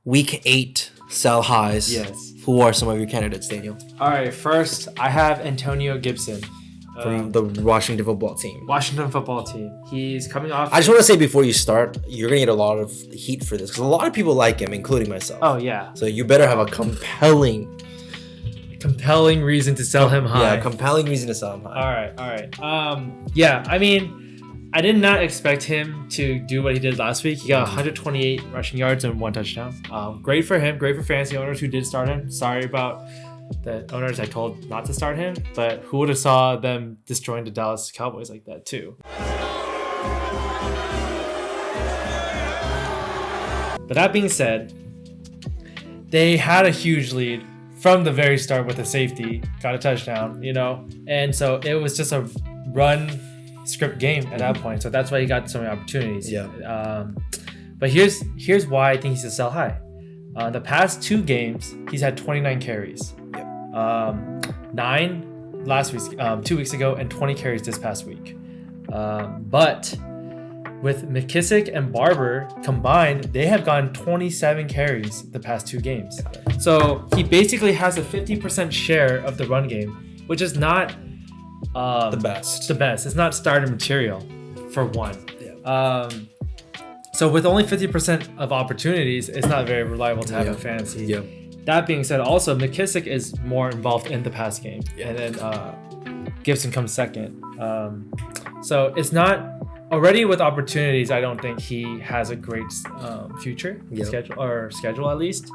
Week 8 sell highs. Yes. Who are some of your candidates, Daniel? All right. First, I have Antonio Gibson From the Washington football team. Washington football team. He's coming off. I just want to say before you start, you're going to get a lot of heat for this because a lot of people like him, including myself. Oh, yeah. So you better have a compelling reason to sell him high. Yeah, compelling reason to sell him high. All right. Yeah, I mean, I did not expect him to do what he did last week. He got 128 rushing yards and 1 touchdown. Great for him. Great for fantasy owners who did start him. Sorry about the owners I told not to start him, but who would have saw them destroying the Dallas Cowboys like that too? But that being said, they had a huge lead from the very start with a safety, got a touchdown, and so it was just a run script game at that point. So that's why he got so many opportunities. Yeah. But here's why I think he's a sell high. The past 2 games, he's had 29 carries. Yep. 9 last week, 2 weeks ago, and 20 carries this past week. But with McKissick and Barber combined, they have gotten 27 carries the past 2 games. So he basically has a 50% share of the run game, which is not the best. It's not starter material for one. Yeah. So with only 50% of opportunities, it's not very reliable to have in fantasy. Yeah. That being said, also McKissick is more involved in the pass game, and then Gibson comes second. So it's not already with opportunities. I don't think he has a great future schedule at least.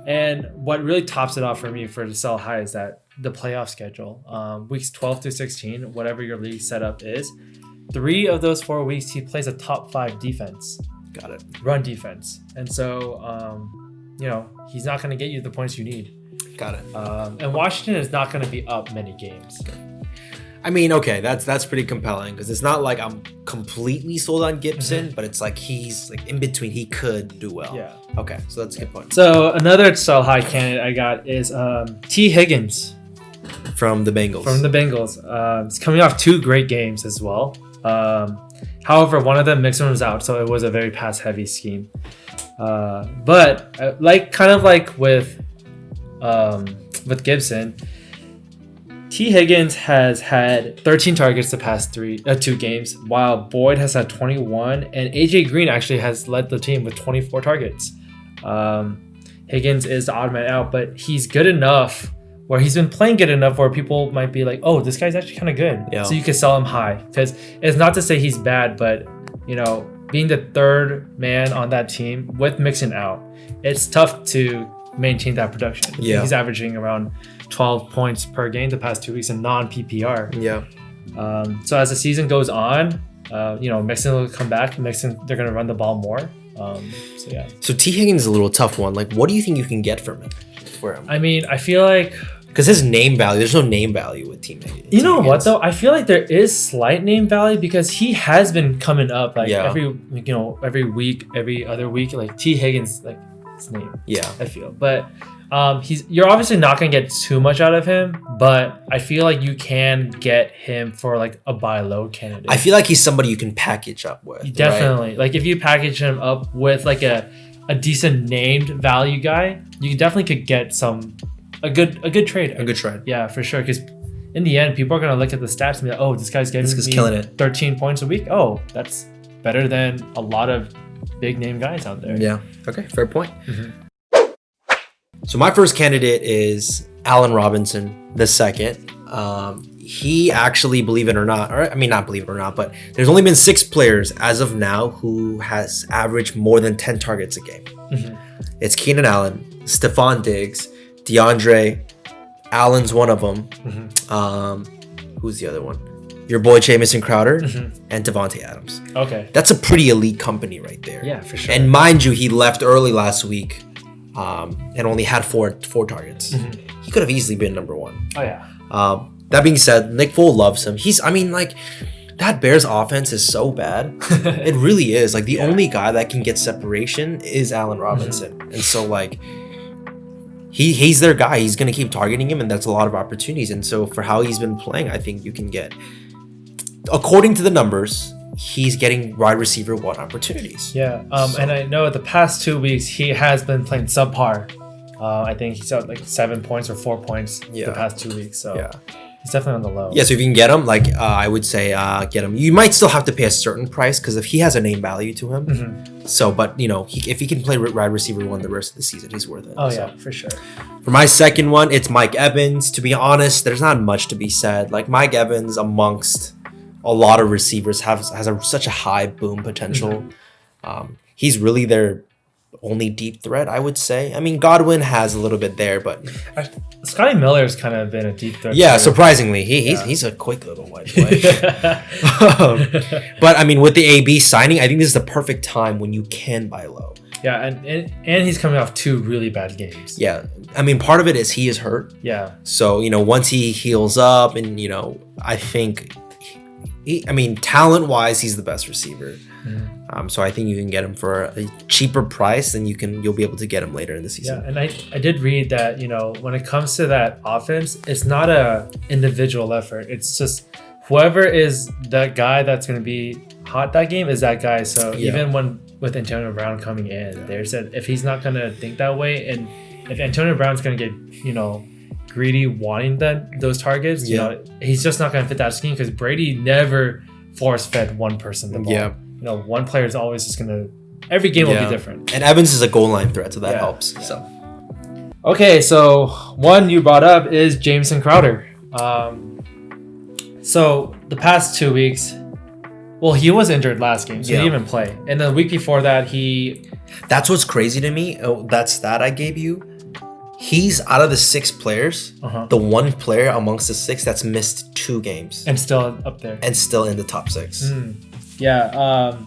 And what really tops it off for me for the sell high is that the playoff schedule, weeks 12 through 16, whatever your league setup is, 3 of those 4 weeks he plays a top 5 defense. Got it. Run defense, and so he's not going to get you the points you need. Got it. And Washington is not going to be up many games. I mean, okay, that's pretty compelling because it's not like I'm completely sold on Gibson, but it's like he's like in between. He could do well. Yeah. Okay, so that's a good point. So another sell high candidate I got is T. Higgins from the Bengals. He's coming off 2 great games as well. However, one of them, Mixon, was out, so it was a very pass-heavy scheme. But kind of like with Gibson, T. Higgins has had 13 targets the past 2 games, while Boyd has had 21, and AJ Green actually has led the team with 24 targets. Higgins is the odd man out, but he's good enough where he's been playing good enough where people might be like, oh, this guy's actually kind of good. Yeah. So you can sell him high, because it's not to say he's bad, but being the 3rd man on that team with Mixon out, it's tough to maintain that production. Yeah. He's averaging around 12 points per game the past 2 weeks in non-PPR. Yeah. So as the season goes on, Mixon will come back. They're going to run the ball more. So T. Higgins is a little tough one. Like, what do you think you can get from him? I mean, I feel like, because his name value, there's no name value with Team Higgins. You know what though? I feel like there is slight name value because he has been coming up every week, every other week. Like T. Higgins, like his name. Yeah, I feel, but you're obviously not gonna get too much out of him, but I feel like you can get him for like a buy low candidate. I feel like he's somebody you can package up with. Definitely, right? Like if you package him up with like a decent named value guy, you definitely could get a good trade. A good trade. Yeah, for sure. Because in the end, people are gonna look at the stats and be like, "Oh, this guy's killing it. 13 points a week. Oh, that's better than a lot of big name guys out there." Yeah. Okay. Fair point. Mm-hmm. So my first candidate is Allen Robinson II. He actually, believe it or not, not believe it or not, but there's only been 6 players as of now who has averaged more than 10 targets a game. Mm-hmm. It's Keenan Allen, Stephon Diggs, DeAndre, Allen's one of them. Mm-hmm. Who's the other one? Your boy Jamison Crowder, and Devontae Adams. Okay. That's a pretty elite company right there. Yeah, for sure. And mind you, he left early last week and only had four targets. Mm-hmm. He could have easily been number 1. Oh, yeah. That being said, Nick Foles loves him. That Bears offense is so bad. It really is. Like, the only guy that can get separation is Allen Robinson. Mm-hmm. And so, like, he's their guy. He's going to keep targeting him, and that's a lot of opportunities. And so for how he's been playing, I think you can get, according to the numbers, he's getting wide receiver 1 opportunities. Yeah. And I know the past 2 weeks he has been playing subpar. I think he's at like 7 points or 4 points the past 2 weeks. So he's definitely on the low. Yeah, so if you can get him, like I would say get him. You might still have to pay a certain price because if he has a name value to him. So, but you know, if he can play wide receiver 1 the rest of the season, he's worth it. Oh so. yeah, for sure. For my second one, it's Mike Evans. To be honest, there's not much to be said. Like Mike Evans, amongst a lot of receivers, has such a high boom potential. He's really their only deep threat, I would say. I mean, Godwin has a little bit there, but Scotty Miller's kind of been a deep threat. Yeah, surprisingly, he's a quick little white boy. But I mean, with the AB signing, I think this is the perfect time when you can buy low. Yeah, and he's coming off 2 really bad games. Yeah, I mean, part of it is he is hurt. Yeah. So you know, once he heals up, and you know, I think, talent-wise, he's the best receiver. So I think you can get him for a cheaper price, and you'll be able to get him later in the season. Yeah, and I did read that, you know, when it comes to that offense, it's not a individual effort. It's just whoever is that guy that's going to be hot that game is that guy. So even with Antonio Brown coming in, they said if he's not going to think that way, and if Antonio Brown's going to get, you know, greedy wanting those targets, you know, he's just not going to fit that scheme because Brady never force-fed one person the ball. Yeah. You know, one player is always just going to... Every game will be different. And Evans is a goal line threat, so that helps. Yeah. So. Okay, so one you brought up is Jamison Crowder. So the past 2 weeks... Well, he was injured last game, so he didn't even play. And the week before that, That's what's crazy to me. That stat I gave you. He's out of the 6 players, the one player amongst the 6 that's missed 2 games. And still up there. And still in the top 6. Yeah.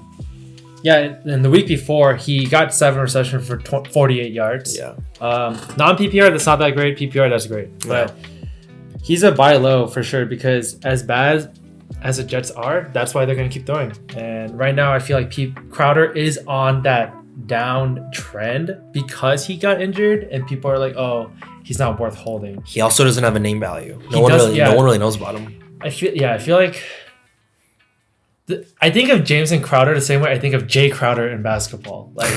And the week before, he got 7 receptions for 48 yards. Yeah. Non-PPR, that's not that great. PPR, that's great. But he's a buy low for sure because as bad as the Jets are, that's why they're going to keep throwing. And right now, I feel like Crowder is on that down trend because he got injured and people are like, oh, he's not worth holding. He also doesn't have a name value. No one really knows about him. I feel like I think of Jamison Crowder the same way I think of Jay Crowder in basketball. Like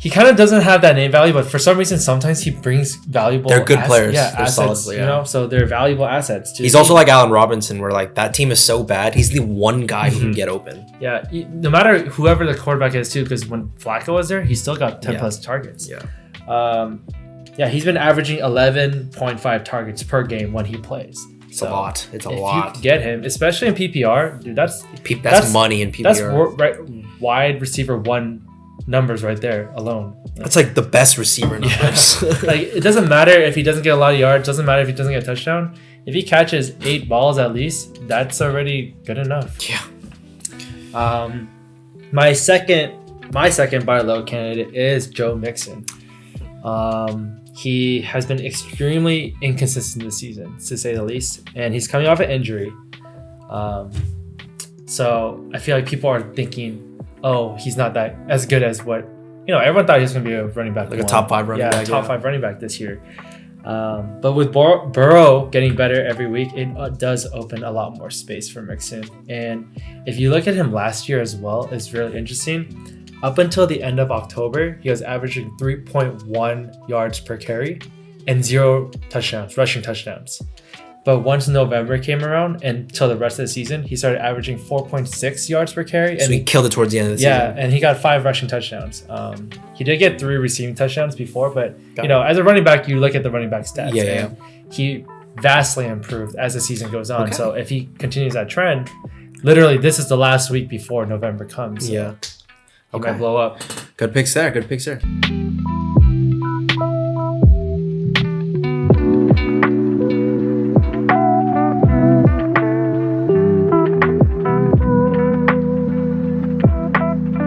he kind of doesn't have that name value, but for some reason sometimes he brings valuable. They're good players. Yeah, they're assets. solid, you know, so they're valuable assets too. He's also like Allen Robinson, where like that team is so bad, he's the one guy who can get open. Yeah, no matter whoever the quarterback is too, because when Flacco was there, he still got 10 plus targets. Yeah. He's been averaging 11.5 targets per game when he plays. It's a lot. It's a lot. If you get him, especially in PPR, dude, that's money in PPR. That's wide receiver 1 numbers right there alone. That's like the best receiver numbers. Like it doesn't matter if he doesn't get a lot of yards, doesn't matter if he doesn't get a touchdown. If he catches 8 balls at least, that's already good enough. Yeah. My second buy low candidate is Joe Mixon. He has been extremely inconsistent this season, to say the least, and he's coming off an injury. So I feel like people are thinking, oh, he's not that as good as what, you know, everyone thought he was going to be a running back. Like a top 5 running back. Top 5 running back this year. But with Burrow getting better every week, it does open a lot more space for Mixon. And if you look at him last year as well, it's really interesting. Up until the end of October, he was averaging 3.1 yards per carry and 0 touchdowns, rushing touchdowns. But once November came around and till the rest of the season, he started averaging 4.6 yards per carry. So he killed it towards the end of the season. Yeah, and he got 5 rushing touchdowns. He did get 3 receiving touchdowns before, but you know, as a running back, you look at the running back stats. Yeah. He vastly improved as the season goes on. Okay. So if he continues that trend, literally this is the last week before November comes. Yeah. He might blow up. Good picks there.